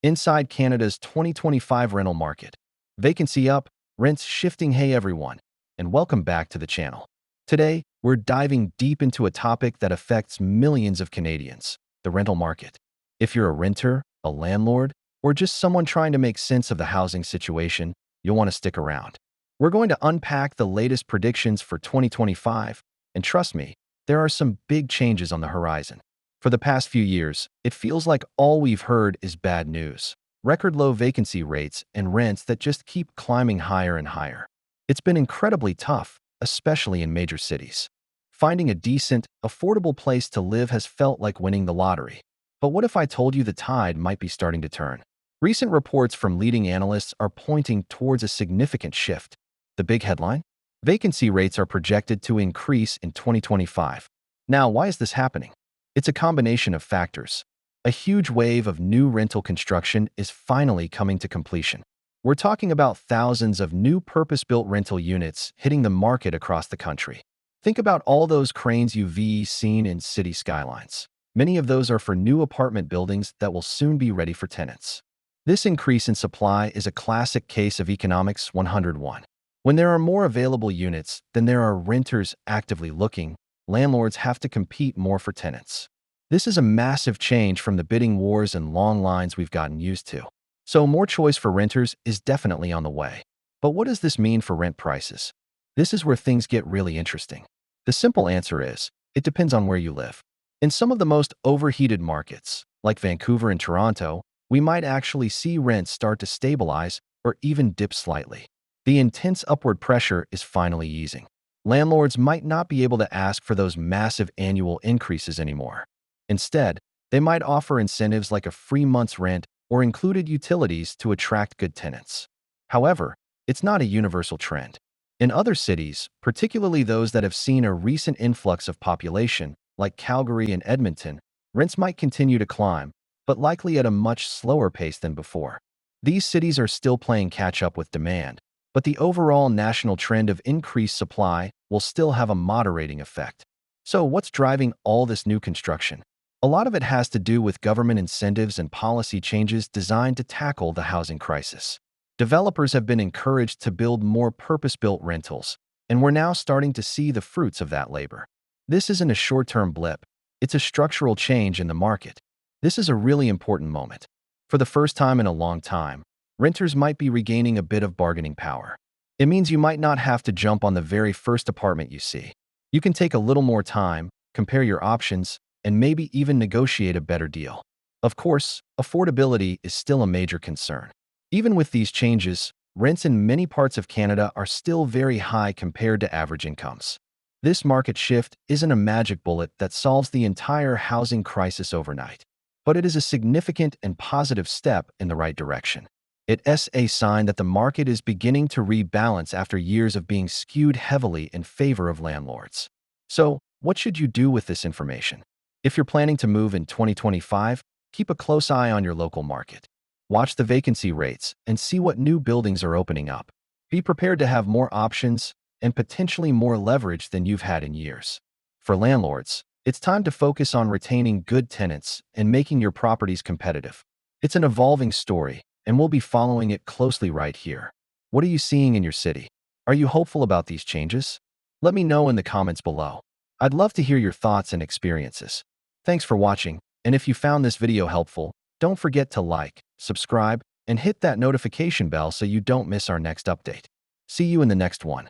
Inside Canada's 2025 rental market. Vacancy up, rents shifting. Hey everyone, and welcome back to the channel. Today, we're diving deep into a topic that affects millions of Canadians, the rental market. If you're a renter, a landlord, or just someone trying to make sense of the housing situation, you'll want to stick around. We're going to unpack the latest predictions for 2025, and trust me, there are some big changes on the horizon. For the past few years, it feels like all we've heard is bad news. Record low vacancy rates and rents that just keep climbing higher and higher. It's been incredibly tough, especially in major cities. Finding a decent, affordable place to live has felt like winning the lottery. But what if I told you the tide might be starting to turn? Recent reports from leading analysts are pointing towards a significant shift. The big headline? Vacancy rates are projected to increase in 2025. Now, why is this happening? It's a combination of factors. A huge wave of new rental construction is finally coming to completion. We're talking about thousands of new purpose-built rental units hitting the market across the country. Think about all those cranes you've seen in city skylines. Many of those are for new apartment buildings that will soon be ready for tenants. This increase in supply is a classic case of economics 101. When there are more available units than there are renters actively looking, landlords have to compete more for tenants. This is a massive change from the bidding wars and long lines we've gotten used to. So more choice for renters is definitely on the way. But what does this mean for rent prices? This is where things get really interesting. The simple answer is, it depends on where you live. In some of the most overheated markets, like Vancouver and Toronto, we might actually see rents start to stabilize or even dip slightly. The intense upward pressure is finally easing. Landlords might not be able to ask for those massive annual increases anymore. Instead, they might offer incentives like a free month's rent or included utilities to attract good tenants. However, it's not a universal trend. In other cities, particularly those that have seen a recent influx of population, like Calgary and Edmonton, rents might continue to climb, but likely at a much slower pace than before. These cities are still playing catch-up with demand, but the overall national trend of increased supply will still have a moderating effect. So what's driving all this new construction? A lot of it has to do with government incentives and policy changes designed to tackle the housing crisis. Developers have been encouraged to build more purpose-built rentals, and we're now starting to see the fruits of that labor. This isn't a short-term blip, it's a structural change in the market. This is a really important moment. For the first time in a long time, renters might be regaining a bit of bargaining power. It means you might not have to jump on the very first apartment you see. You can take a little more time, compare your options, and maybe even negotiate a better deal. Of course, affordability is still a major concern. Even with these changes, rents in many parts of Canada are still very high compared to average incomes. This market shift isn't a magic bullet that solves the entire housing crisis overnight, but it is a significant and positive step in the right direction. It's a sign that the market is beginning to rebalance after years of being skewed heavily in favor of landlords. So, what should you do with this information? If you're planning to move in 2025, keep a close eye on your local market. Watch the vacancy rates and see what new buildings are opening up. Be prepared to have more options and potentially more leverage than you've had in years. For landlords, it's time to focus on retaining good tenants and making your properties competitive. It's an evolving story, and we'll be following it closely right here. What are you seeing in your city? Are you hopeful about these changes? Let me know in the comments below. I'd love to hear your thoughts and experiences. Thanks for watching, and if you found this video helpful, don't forget to like, subscribe, and hit that notification bell so you don't miss our next update. See you in the next one.